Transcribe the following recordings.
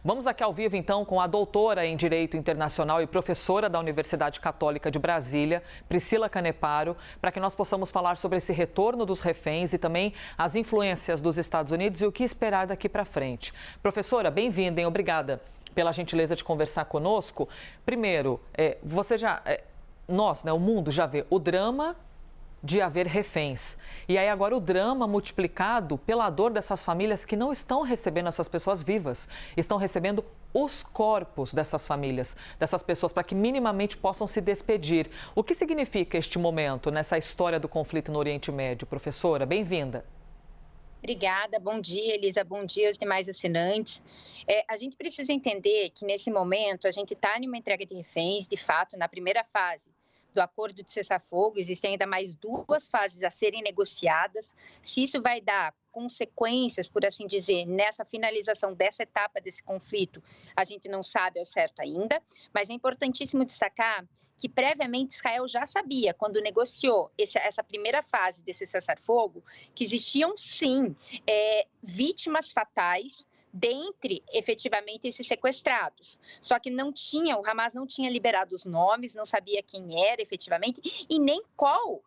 Vamos aqui ao vivo, então, com a doutora em Direito Internacional e professora da Universidade Católica de Brasília, Priscila Caneparo, para que nós possamos falar sobre esse retorno dos reféns e também as influências dos Estados Unidos e o que esperar daqui para frente. Professora, bem-vinda, hein? Obrigada pela gentileza de conversar conosco. Primeiro, o mundo já vê o drama de haver reféns. E aí agora o drama multiplicado pela dor dessas famílias que não estão recebendo essas pessoas vivas, estão recebendo os corpos dessas famílias, dessas pessoas, para que minimamente possam se despedir. O que significa este momento nessa história do conflito no Oriente Médio, professora? Bem-vinda. Obrigada, bom dia, Elisa, bom dia aos demais assinantes. A gente precisa entender que, nesse momento, a gente está em uma entrega de reféns, de fato, na primeira fase do acordo de cessar-fogo, existem ainda mais duas fases a serem negociadas. Se isso vai dar consequências, por assim dizer, nessa finalização dessa etapa desse conflito, a gente não sabe ao certo ainda, mas é importantíssimo destacar que previamente Israel já sabia, quando negociou essa primeira fase desse cessar-fogo, que existiam sim vítimas fatais dentre, efetivamente, esses sequestrados. Só que o Hamas não tinha liberado os nomes, não sabia quem era efetivamente e nem qual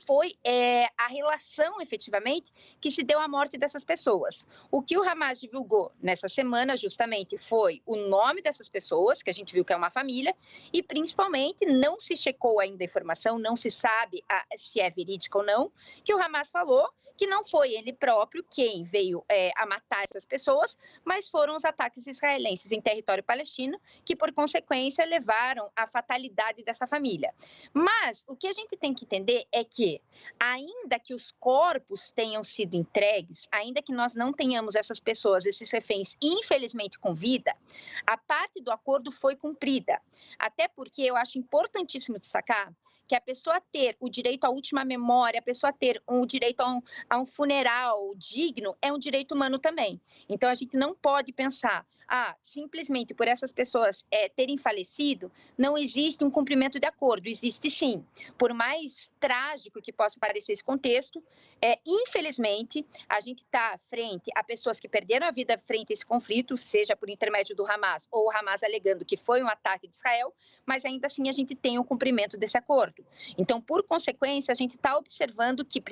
foi a relação, efetivamente, que se deu à morte dessas pessoas. O que o Hamas divulgou nessa semana, justamente, foi o nome dessas pessoas, que a gente viu que é uma família, e, principalmente, não se checou ainda a informação, não se sabe se é verídica ou não, que o Hamas falou que não foi ele próprio quem veio a matar essas pessoas, mas foram os ataques israelenses em território palestino que, por consequência, levaram à fatalidade dessa família. Mas o que a gente tem que entender é que, ainda que os corpos tenham sido entregues, ainda que nós não tenhamos essas pessoas, esses reféns, infelizmente com vida, a parte do acordo foi cumprida. Até porque eu acho importantíssimo destacar que a pessoa ter o direito à última memória, a pessoa ter o direito a um funeral digno, é um direito humano também. Então, a gente não pode pensar, simplesmente por essas pessoas terem falecido, não existe um cumprimento de acordo. Existe sim. Por mais trágico que possa parecer esse contexto, infelizmente, a gente está frente a pessoas que perderam a vida frente a esse conflito, seja por intermédio do Hamas ou o Hamas alegando que foi um ataque de Israel, mas ainda assim a gente tem o cumprimento desse acordo. Então, por consequência, a gente está observando que,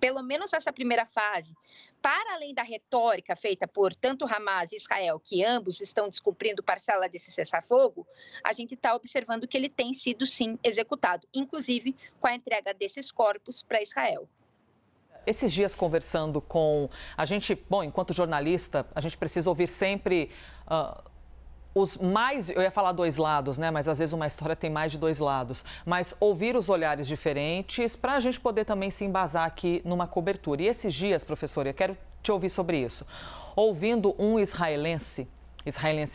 pelo menos essa primeira fase, para além da retórica feita por tanto Hamas e Israel, que ambos estão descumprindo parcela desse cessar-fogo, a gente está observando que ele tem sido, sim, executado, inclusive com a entrega desses corpos para Israel. Esses dias conversando com a gente, enquanto jornalista, a gente precisa ouvir sempre eu ia falar dois lados, né? Mas às vezes uma história tem mais de dois lados. Mas ouvir os olhares diferentes para a gente poder também se embasar aqui numa cobertura. E esses dias, professora, eu quero te ouvir sobre isso. Ouvindo um israelense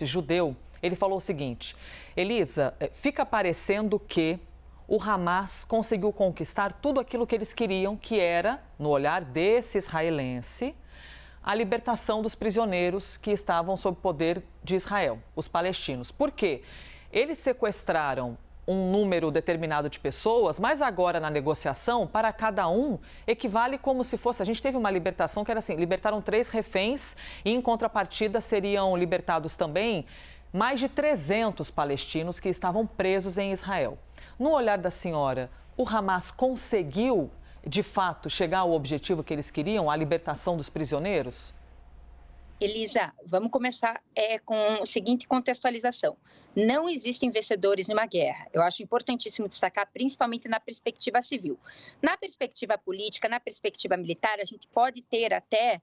judeu, ele falou o seguinte: Elisa, fica parecendo que o Hamas conseguiu conquistar tudo aquilo que eles queriam, que era, no olhar desse israelense, a libertação dos prisioneiros que estavam sob poder de Israel, os palestinos. Por quê? Eles sequestraram um número determinado de pessoas, mas agora na negociação, para cada um, equivale como se fosse... A gente teve uma libertação que era assim, libertaram 3 reféns e em contrapartida seriam libertados também mais de 300 palestinos que estavam presos em Israel. No olhar da senhora, o Hamas conseguiu de fato, chegar ao objetivo que eles queriam, a libertação dos prisioneiros? Elisa, vamos começar com a seguinte contextualização. Não existem vencedores numa guerra. Eu acho importantíssimo destacar, principalmente na perspectiva civil. Na perspectiva política, na perspectiva militar, a gente pode ter até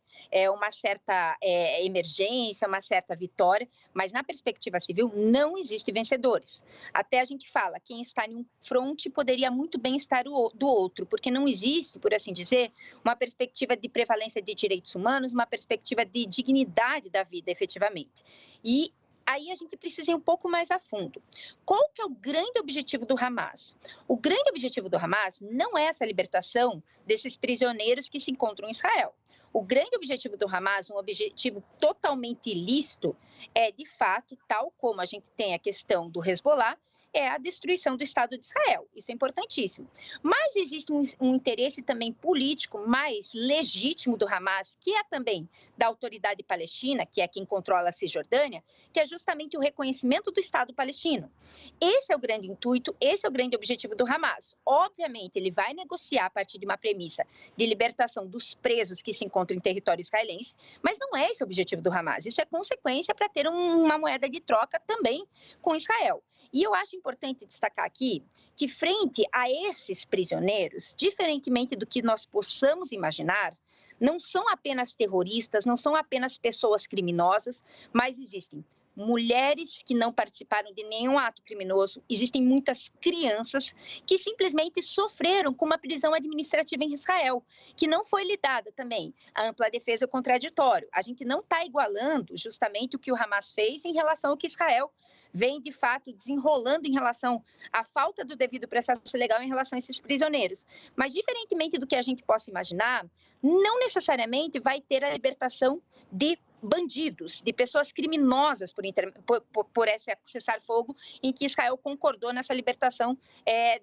uma certa emergência, uma certa vitória, mas na perspectiva civil não existem vencedores. Até a gente fala, quem está em um fronte poderia muito bem estar do outro, porque não existe, por assim dizer, uma perspectiva de prevalência de direitos humanos, uma perspectiva de dignidade da vida, efetivamente. E aí a gente precisa ir um pouco mais a fundo. Qual que é o grande objetivo do Hamas? O grande objetivo do Hamas não é essa libertação desses prisioneiros que se encontram em Israel. O grande objetivo do Hamas, um objetivo totalmente ilícito, é, de fato, tal como a gente tem a questão do Hezbollah, é a destruição do Estado de Israel. Isso é importantíssimo. Mas existe um interesse também político mais legítimo do Hamas, que é também da autoridade palestina, que é quem controla a Cisjordânia, que é justamente o reconhecimento do Estado palestino. Esse é o grande intuito, esse é o grande objetivo do Hamas. Obviamente, ele vai negociar a partir de uma premissa de libertação dos presos que se encontram em território israelense, mas não é esse o objetivo do Hamas. Isso é consequência para ter uma moeda de troca também com Israel. E eu acho importante destacar aqui que, frente a esses prisioneiros, diferentemente do que nós possamos imaginar, não são apenas terroristas, não são apenas pessoas criminosas, mas existem mulheres que não participaram de nenhum ato criminoso, existem muitas crianças que simplesmente sofreram com uma prisão administrativa em Israel, que não foi lhe dada também a ampla defesa contraditório. A gente não está igualando justamente o que o Hamas fez em relação ao que Israel vem, de fato, desenrolando em relação à falta do devido processo legal em relação a esses prisioneiros. Mas, diferentemente do que a gente possa imaginar, não necessariamente vai ter a libertação de bandidos, de pessoas criminosas por esse cessar-fogo em que Israel concordou nessa libertação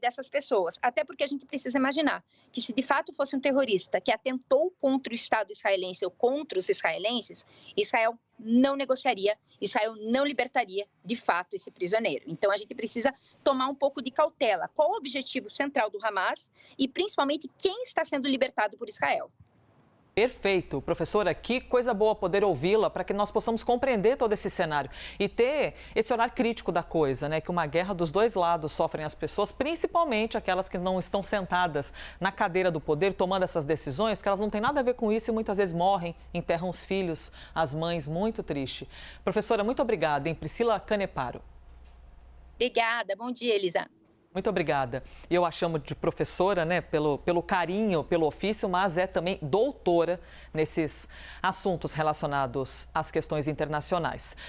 dessas pessoas. Até porque a gente precisa imaginar que, se de fato fosse um terrorista que atentou contra o Estado israelense ou contra os israelenses, Israel não negociaria, Israel não libertaria de fato esse prisioneiro. Então a gente precisa tomar um pouco de cautela. Qual o objetivo central do Hamas e principalmente quem está sendo libertado por Israel? Perfeito. Professora, que coisa boa poder ouvi-la para que nós possamos compreender todo esse cenário e ter esse olhar crítico da coisa, né? Que uma guerra dos dois lados sofrem as pessoas, principalmente aquelas que não estão sentadas na cadeira do poder tomando essas decisões, que elas não têm nada a ver com isso e muitas vezes morrem, enterram os filhos, as mães, muito triste. Professora, muito obrigada, hein? Priscila Caneparo. Obrigada. Bom dia, Elisa. Muito obrigada. Eu a chamo de professora, né, pelo carinho, pelo ofício, mas é também doutora nesses assuntos relacionados às questões internacionais.